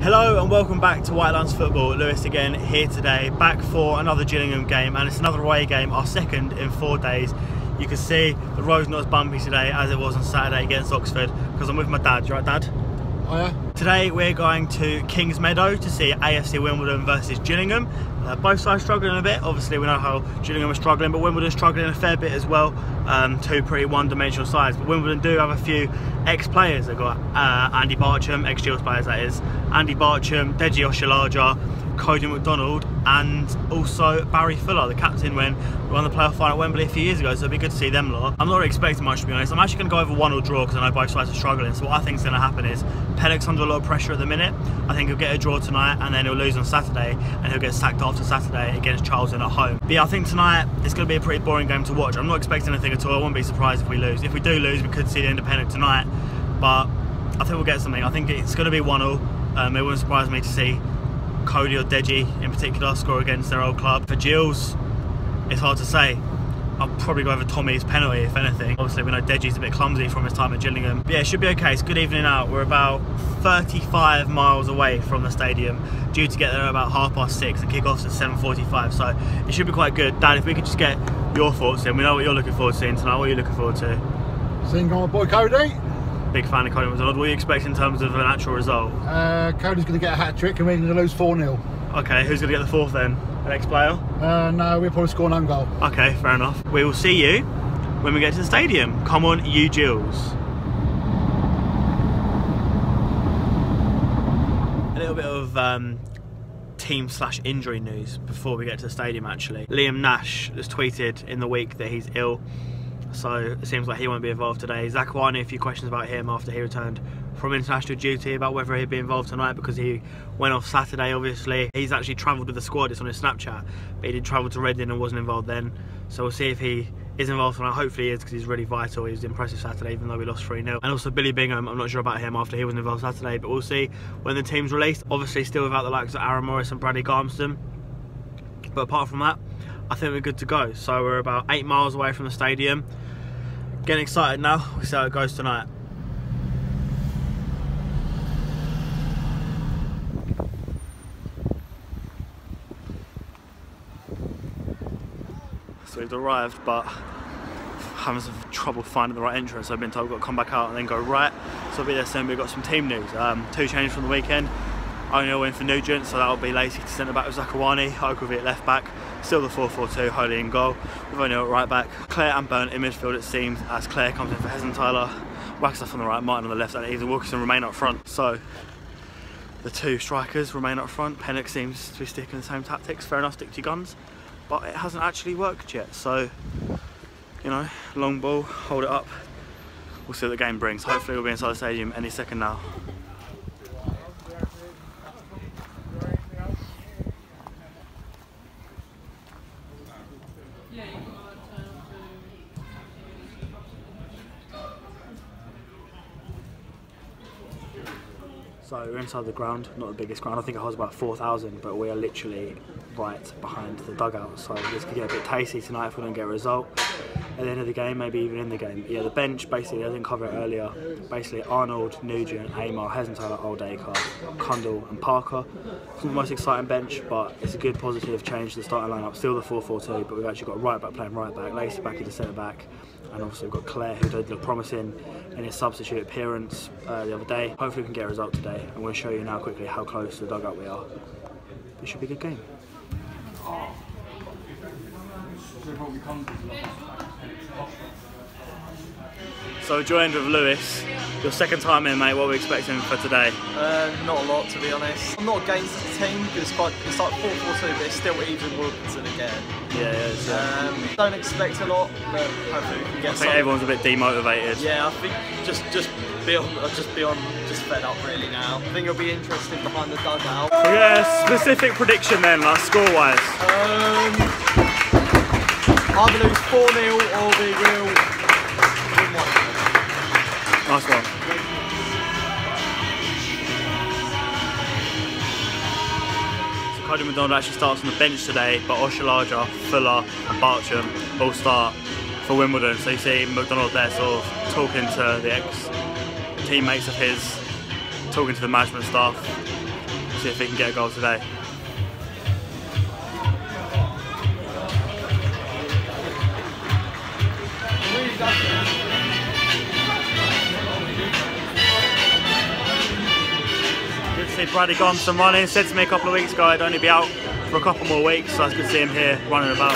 Hello and welcome back to White Lines Football. Lewis again here today, back for another Gillingham game, and it's another away game, our second in 4 days. You can see the road's not as bumpy today as it was on Saturday against Oxford because I'm with my dad. You right, Dad? Oh yeah. Today we're going to Kingsmeadow to see AFC Wimbledon versus Gillingham. Both sides struggling a bit. Obviously we know how Gillingham are struggling, but Wimbledon's struggling a fair bit as well. Two pretty one-dimensional sides, but Wimbledon do have a few ex-players. They've got Andy Barcham, ex-Gills players that is, Andy Barcham, Deji Oshalaja, Cody McDonald, and also Barry Fuller, the captain when we won the playoff final at Wembley a few years ago, so it'd be good to see them lot. I'm not really expecting much, to be honest. I'm actually going to go over 1-1 draw because I know both sides are struggling, so what I think is going to happen is Pennock's under a lot of pressure at the minute. I think he'll get a draw tonight and then he'll lose on Saturday and he'll get sacked after Saturday against Charlton at home. But yeah, I think tonight it's going to be a pretty boring game to watch. I'm not expecting anything at all. I won't be surprised if we lose. If we do lose, we could see the independent tonight, but I think we'll get something. I think it's going to be 1-0. It wouldn't surprise me to see Cody or Deji in particular score against their old club. For Gills, it's hard to say. I'll probably go over Tommy's penalty if anything. Obviously we know Deji's a bit clumsy from his time at Gillingham. But yeah, it should be okay. It's a good evening out. We're about 35 miles away from the stadium, due to get there at about 6:30 and kick-off's at 7:45, so it should be quite good. Dad, if we could just get your thoughts in. We know what you're looking forward to seeing tonight. What are you looking forward to? Seeing my boy Cody. Big fan of Cody McDonald. What do you expect in terms of an actual result? Cody's going to get a hat-trick and we're going to lose 4-0. Okay, who's going to get the fourth then? An ex-player? No, we'll probably score an own goal. Okay, fair enough. We will see you when we get to the stadium. Come on, you Gills. A little bit of team/injury news before we get to the stadium actually. Liam Nash has tweeted in the week that he's ill, so it seems like he won't be involved today. Zakwani, a few questions about him after he returned from international duty about whether he'd be involved tonight because he went off Saturday obviously. He's actually travelled with the squad, it's on his Snapchat, but he did travel to Reading and wasn't involved then. So we'll see if he is involved tonight. Hopefully he is because he's really vital. He was impressive Saturday even though we lost 3-0. And also Billy Bingham, I'm not sure about him after he wasn't involved Saturday, but we'll see when the team's released. Obviously still without the likes of Aaron Morris and Bradley Garmston. But apart from that, I think we're good to go. So we're about 8 miles away from the stadium. Getting excited now, we'll see how it goes tonight. So we've arrived, but having some trouble finding the right entrance. I've been told we've got to come back out and then go right. So I'll be there soon. We've got some team news. 2 changes from the weekend. O'Neill in for Nugent, so that'll be Lacey to centre back with Zakwani, Ogilvie at left back, still the 4-4-2, Holy in goal, with O'Neill at right back, Claire and Burnt in midfield it seems, as Claire comes in for Hesenthaler, Wagstaff on the right, Martin on the left, and Ethan Wilkinson remain up front. So the 2 strikers remain up front. Pennock seems to be sticking the same tactics. Fair enough, stick to your guns, but it hasn't actually worked yet. So, you know, long ball, hold it up. We'll see what the game brings. Hopefully we'll be inside the stadium any second now. So we're inside the ground, not the biggest ground. I think it holds about 4,000, but we are literally right behind the dugout. So this could get a bit tasty tonight if we don't get a result at the end of the game, maybe even in the game. Yeah, the bench, basically, I didn't cover it earlier. Basically, Arnold, Nugent, Amar, Hesenthaler, Oldacre, Cundall and Parker. It's not the most exciting bench, but it's a good positive change to the starting lineup. Still the 4-4-2, but we've actually got right back playing right back, Lacey back into centre back. And obviously we've got Claire, who did look promising in his substitute appearance the other day. Hopefully we can get a result today, and we'll show you now quickly how close to the dugout we are. It should be a good game. So joined with Lewis. Your second time in, mate. What are we expecting for today? Not a lot, to be honest. I'm not against the team because it's like 4-4-2, but it's still even Wilkinson again. Yeah. Don't expect a lot, but hopefully we can get. I think everyone's a bit demotivated. Yeah, I think just fed up really now. I think it'll be interesting behind the dugout. So yeah, specific prediction then, like score-wise. Either lose 4-0 or we will win 1. Nice one. So Cody McDonald actually starts on the bench today, but Oshalaja, Fuller and Barcham all start for Wimbledon. So you see McDonald there sort of talking to the ex-teammates of his, talking to the management staff. see if he can get a goal today. Good to see Bradley Gonson running. Said to me a couple of weeks ago I'd only be out for a couple more weeks, so it's good to see him here running about.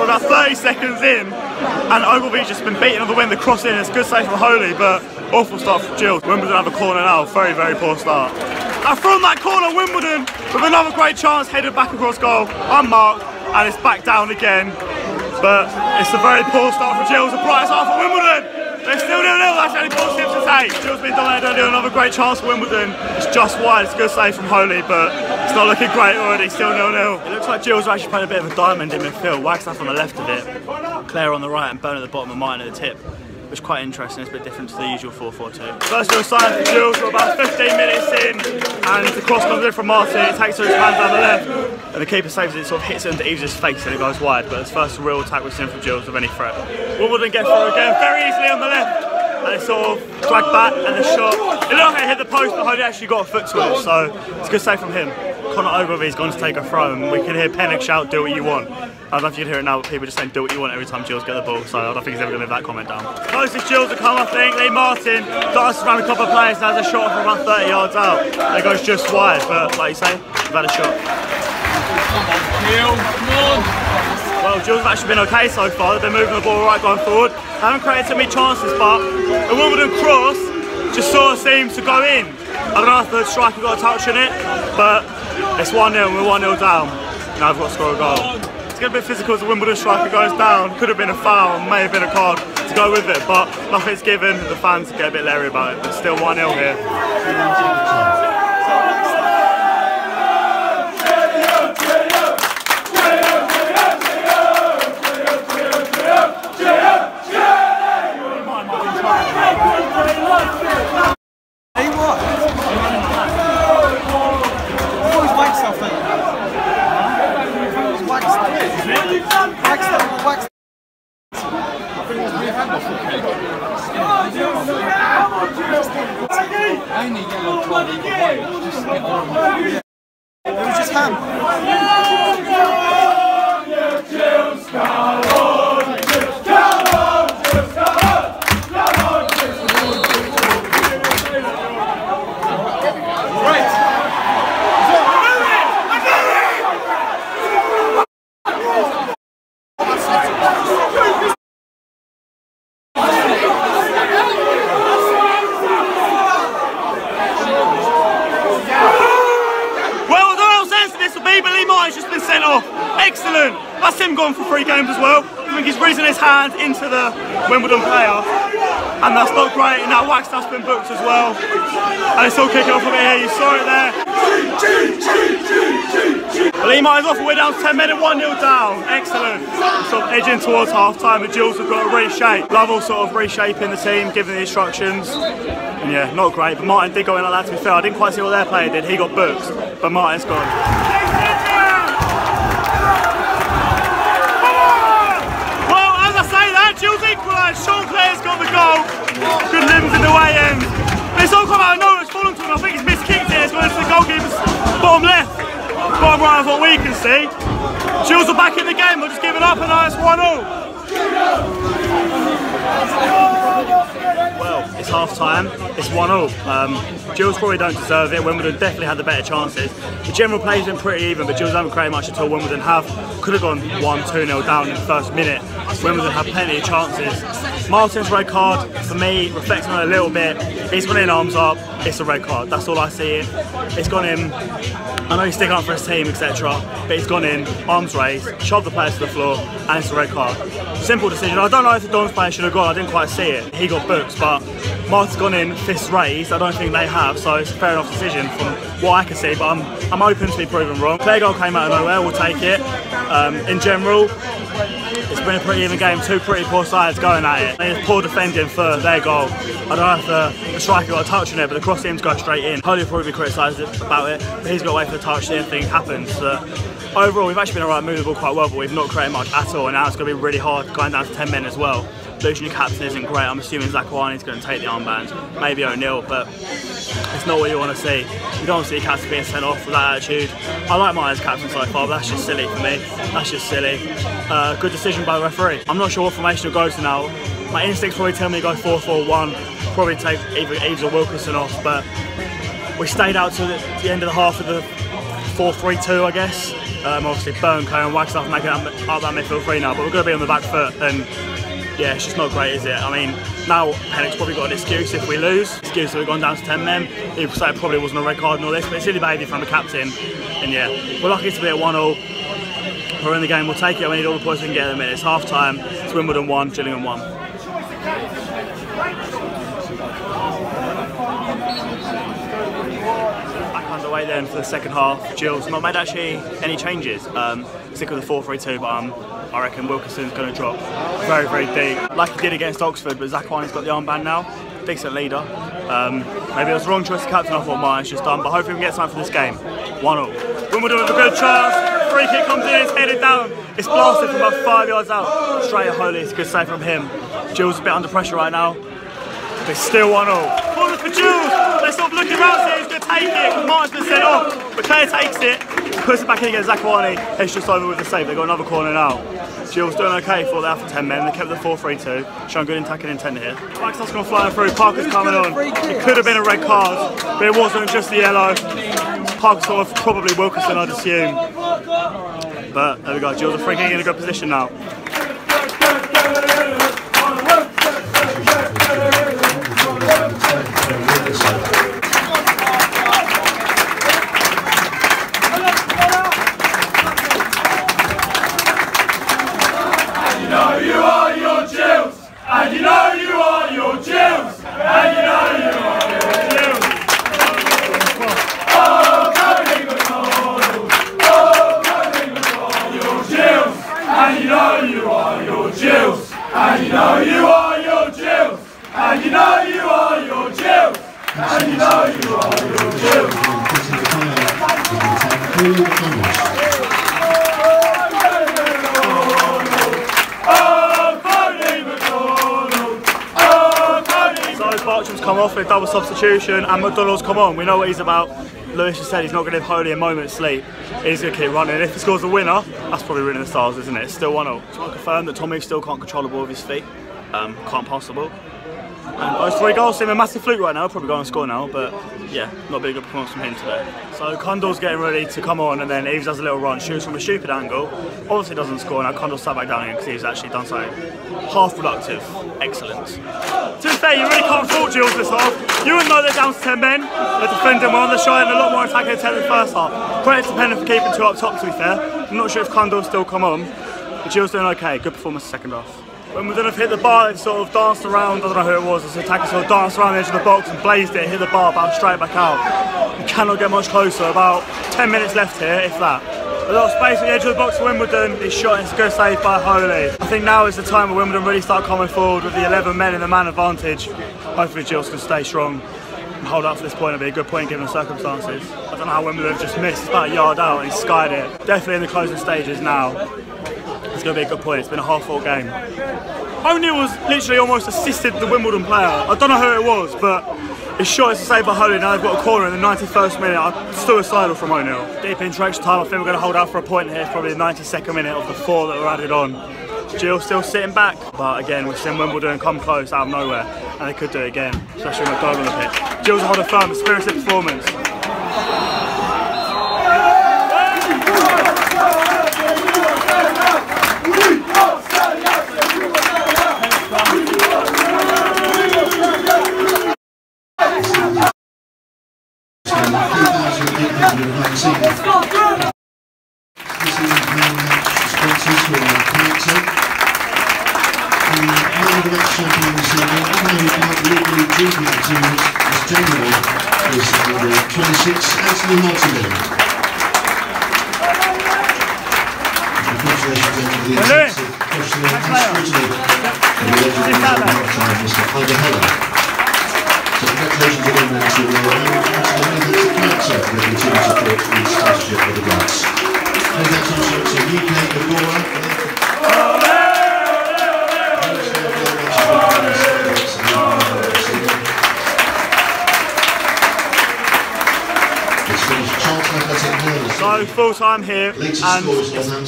About 30 seconds in, and Ogilvy's just been beaten on the wing. The cross in, it's a good save from Holy, but awful start from Gills. Wimbledon have a corner now, very, very poor start. And from that corner, Wimbledon with another great chance, headed back across goal, unmarked, and it's back down again. But it's a very poor start for Gills, a bright start for Wimbledon. They're still 0-0, that's the only positive to take. Gills been dominated earlier, another great chance for Wimbledon. It's just wide, it's a good save from Holy, but it's not looking great already, still 0-0. It looks like Gills are actually playing a bit of a diamond in midfield. Wagstaff on the left of it, Clare on the right, and Byrne at the bottom, and Martin at the tip. Which is quite interesting, it's a bit different to the usual 4-4-2. First goal sign for Gills, we're about 15 minutes in, and the cross comes in from Martin, it takes his hand down the left, and the keeper saves it, sort of hits it into Eves' face and it goes wide, but it's the first real attack we've seen from Gills of any threat. Wimbledon get through again, very easily on the left, and it's sort of dragged back, and the shot, it looked like it hit the post, but Holy actually got a foot to it, so it's a good save from him. Connor Ogilvy's gone to take a throw, and we can hear Pennock shout, "Do what you want." I don't know if you can hear it now, but people just saying, "Do what you want" every time Gills get the ball, so I don't think he's ever going to live that comment down. Closest Gills to come, I think. Lee Martin darts around a couple of players and has a shot from about 30 yards out. It goes just wide, but like you say, we've had a shot. Well, Gills have actually been okay so far. They've been moving the ball right going forward. They haven't created too many chances, but the Wimbledon cross just sort of seems to go in. I don't know if the striker got a touch in it, but it's 1-0, we're 1-0 down. Now we've got to score a goal. It's going to be physical as the Wimbledon striker goes down. Could have been a foul, may have been a card to go with it, but nothing's given. The fans get a bit leery about it, but still 1-0 here. It was just ham. Excellent! That's him gone for 3 games as well. I think he's raising his hand into the Wimbledon player, and that's not great. And that Wagstaff's been booked as well. And it's all kicking off from here. You saw it there. Lee Martin's off. We're down to 10 minutes, 1-0 down. Excellent. Sort of edging towards half time. The Gills have got to reshape. Lovell sort of reshaping the team, giving the instructions. And yeah, not great. But Martin did go in like that. To be fair, I didn't quite see what their player did. He got booked, but Martin's gone. Gills equalised, Sean Clare's got the goal. Good limbs in the way end. It's all come out of nowhere, it's fallen to him. I think he's miskicked it, it's gone into the goalkeeper's bottom left. Bottom right of what we can see. Gills are back in the game, we're just giving up and now it's 1-0. Well, it's half time, it's 1-0. Gills probably don't deserve it. Wimbledon definitely had the better chances. The general play's been pretty even, but Gills haven't created much at all. Wimbledon could have gone 1-2-0 down in the first minute. Wimbledon had plenty of chances. Martin's red card, for me, reflecting on it a little bit. He's gone in arms up, it's a red card. That's all I see it. It's gone in. I know he's sticking up for his team, etc. But he's gone in, arms raised, shoved the players to the floor, and it's a red card. Simple decision. I don't know if the Dons player should have gone, I didn't quite see it. He got booked, but Martin's gone in, fists raised. I don't think they have, so it's a fair enough decision from what I can see, but I'm open to be proven wrong. Clear goal came out of nowhere, we'll take it. In general, it's been a pretty even game, two pretty poor sides going at it. It's poor defending for their goal. I don't know if the striker got a touch on it, but the cross seems to go straight in. Holy will probably be criticised about it, but he's got to wait for the touch, see if anything happens. Overall, we've actually been alright, moving the ball quite well, but we've not created much at all, and now it's going to be really hard going down to 10 men as well. Losing your captain isn't great. I'm assuming Zakawani's going to take the armband, maybe O'Neill, but it's not what you want to see. You don't want to see your captain being sent off with that attitude. I like mine as captain so far, but that's just silly for me. That's just silly. Good decision by the referee. I'm not sure what formation he'll go to now. My instincts probably tell me to go 4-4-1, probably take either Eves or Wilkinson off, but we stayed out to the end of the half of the 4-3-2, I guess. Obviously Burncoe and Wagstaff making up that midfield three now, but we're going to be on the back foot, and yeah, it's just not great, is it? I mean, now Pennock's probably got an excuse if we lose. Excuse that we've gone down to 10 men. People say it probably wasn't a red card and all this, but it's silly behaviour from the captain. And yeah, we're lucky to be at 1-0. We're in the game, we'll take it. We need all the points we can get in a minute. It's half time. It's Wimbledon 1, Gillingham 1. Back underway then for the second half. Gills not made actually any changes. Stick with the 4-3-2, but I reckon Wilkinson's going to drop very, very deep, like he did against Oxford, but Zakawani's got the armband now. Decent leader. Maybe it was the wrong choice to captain off what Martin's just done, but hopefully we can get something for this game. 1-0. Wimbledon with a good chance. Free kick comes in, it's headed down. It's blasted from about 5 yards out. Straight at Holy, it's a good save from him. Gills a bit under pressure right now. But it's still 1-0. Corner for Gills. They're sort of looking around here, he's going to take it. Martin's been sent off, but Claire takes it. Puts it back in against Zakawani. He's just over with the save. They've got another corner now. Gills doing okay for that for 10 men. They kept the 4-3-2. Showing good attacking intent here. Wagstaff's gone flying through. Parker's coming on. It could have been a red card, but it wasn't, just the yellow. Parker sort of probably Wilkinson, I'd assume. But there we go. Gills are free kick in a good position now. Come off with double substitution and McDonald's come on. We know what he's about. Lewis just said he's not going to give Holy a moment's sleep. He's going to keep running. If he scores the winner, that's probably ruining the Stars, isn't it? It's still 1-0. Just want to confirm that Tommy still can't control the ball with his feet. Can't pass the ball. And those 3 goals seem a massive fluke right now. Probably going to score now, but yeah, not being a good performance from him today. So Condor's getting ready to come on, and then Eves has a little run, shoots from a stupid angle. Obviously doesn't score. Now Condor sat back down again because he's actually done something half productive. Excellent. To be fair, you really can't fault Gills this half. You wouldn't know they're down to 10 men. They're defending well, they're showing a lot more attacking intent in the first half. Credit to Pennock for keeping 2 up top, to be fair. I'm not sure if Condor's still come on, but Gills doing okay. Good performance second half. When we didn't have hit the bar, they sort of danced around. I don't know who it was. The attacker sort of danced around the edge of the box and blazed it, hit the bar, bounced straight back out. You cannot get much closer. About 10 minutes left here, if that. A lot of space at the edge of the box for Wimbledon. He's shot, it's a good save by Holy. I think now is the time where Wimbledon really start coming forward with the 11 men in the man advantage. Hopefully Gills can stay strong and hold up for this point. It'll be a good point given the circumstances. I don't know how Wimbledon just missed. It's about a yard out and he skied it. Definitely in the closing stages now. It's going to be a good point. It's been a half-fought game. O'Neill was literally almost assisted the Wimbledon player. I don't know who it was, but His shot is saved by Holy, now they've got a corner in the 91st minute. Suicidal from O'Neill. Deep into extra time, I think we're going to hold out for a point here, probably the 92nd minute of the 4 that were added on. Gills still sitting back, but again, we've seen Wimbledon come close out of nowhere, and they could do it again, especially with McDonald on the pitch. Gills are holding firm, a spirited performance. So full time here, and it's a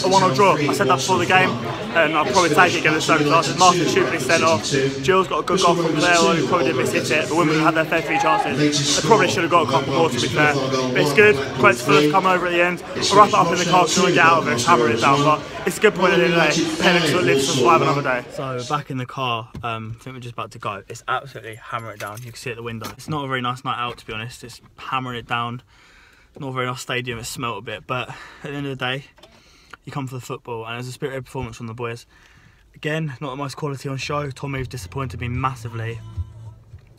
1-1 draw. I said that before the game, and I'll probably take it against the circumstances. Martin stupidly sent off. Gills got a good goal from there, although he probably did miss it. But Wimbledon had their fair few chances. They probably should have got a couple more, to be fair. But it's good. Credit to Fulham coming over at the end. I'll wrap it up in the car so we get out of it, hammer it down. But it's a good point at the end of the day. Pennock lives to survive another day. So back in the car, I think we're just about to go. It's absolutely hammering it down. You can see it at the window. It's not a very nice night out, to be honest. It's hammering it down. Not a very nice stadium, it smelt a bit, but at the end of the day, you come for the football, and there's a spirited performance from the boys. Again, not the most quality on show. Tommy's disappointed me massively,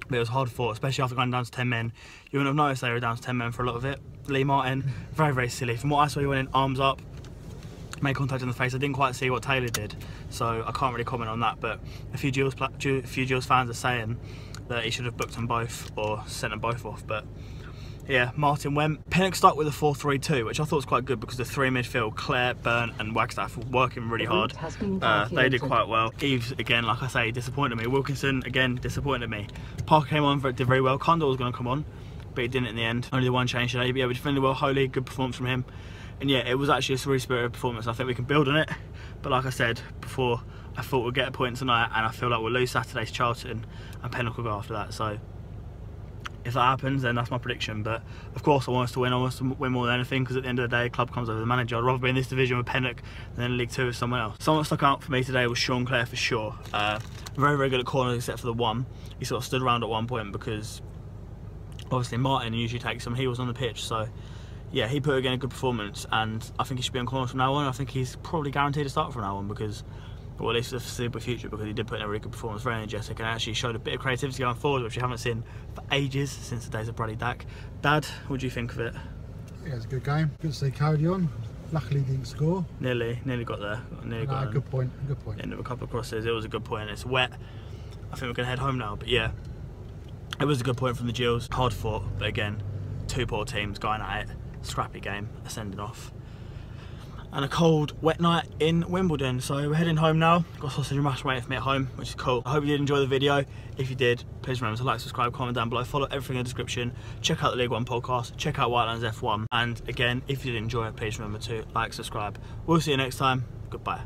but it was hard fought, especially after going down to 10 men. You wouldn't have noticed they were down to 10 men for a lot of it. Lee Martin, very, very silly. From what I saw, he went in arms up, made contact in the face. I didn't quite see what Taylor did, so I can't really comment on that, but a few Gills fans are saying that he should have booked them both or sent them both off, but yeah, Martin went. Pennock stuck with a 4-3-2, which I thought was quite good because the 3 midfield, Clare, Burn and Wagstaff, were working really hard. They did quite well. Eves, again, like I say, disappointed me. Wilkinson, again, disappointed me. Parker came on, did very well. Condor was going to come on, but he didn't in the end. Only the one change today, but yeah, we defended well. Holy, good performance from him. And yeah, it was actually a really spirited performance. I think we can build on it. But like I said before, I thought we'd get a point tonight, and I feel like we'll lose Saturday's Charlton, and Pennock will go after that. So if that happens, then that's my prediction. But of course I want us to win. I want us to win more than anything, because at the end of the day, club comes over the manager. I'd rather be in this division with Pennock than in League 2 with someone else. Someone that stuck out for me today was Sean Clare for sure. Very, very good at corners except for the one. He sort of stood around at one point because obviously Martin usually takes him. He was on the pitch, so yeah, he put again a good performance, and I think he should be on corners from now on. I think he's probably guaranteed to start from now on, because, well, at least for the foreseeable future, because he did put in a really good performance, very energetic, and actually showed a bit of creativity going forward, which you haven't seen for ages, since the days of Bradley Dack. Dad, what do you think of it? Yeah, it's a good game. Good to see Cody on. Luckily he didn't score. Nearly got there. Got good point, good point. End of a couple of crosses, it was a good point. It's wet. I think we're going to head home now, but yeah, it was a good point from the Gills. Hard fought, but again, 2 poor teams going at it. Scrappy game, ascending off. And a cold, wet night in Wimbledon. So we're heading home now. Got sausage and mash waiting for me at home, which is cool. I hope you did enjoy the video. If you did, please remember to like, subscribe, comment down below, follow everything in the description. Check out the League 1 podcast, check out White Lines F1. And again, if you did enjoy it, please remember to like, subscribe. We'll see you next time. Goodbye.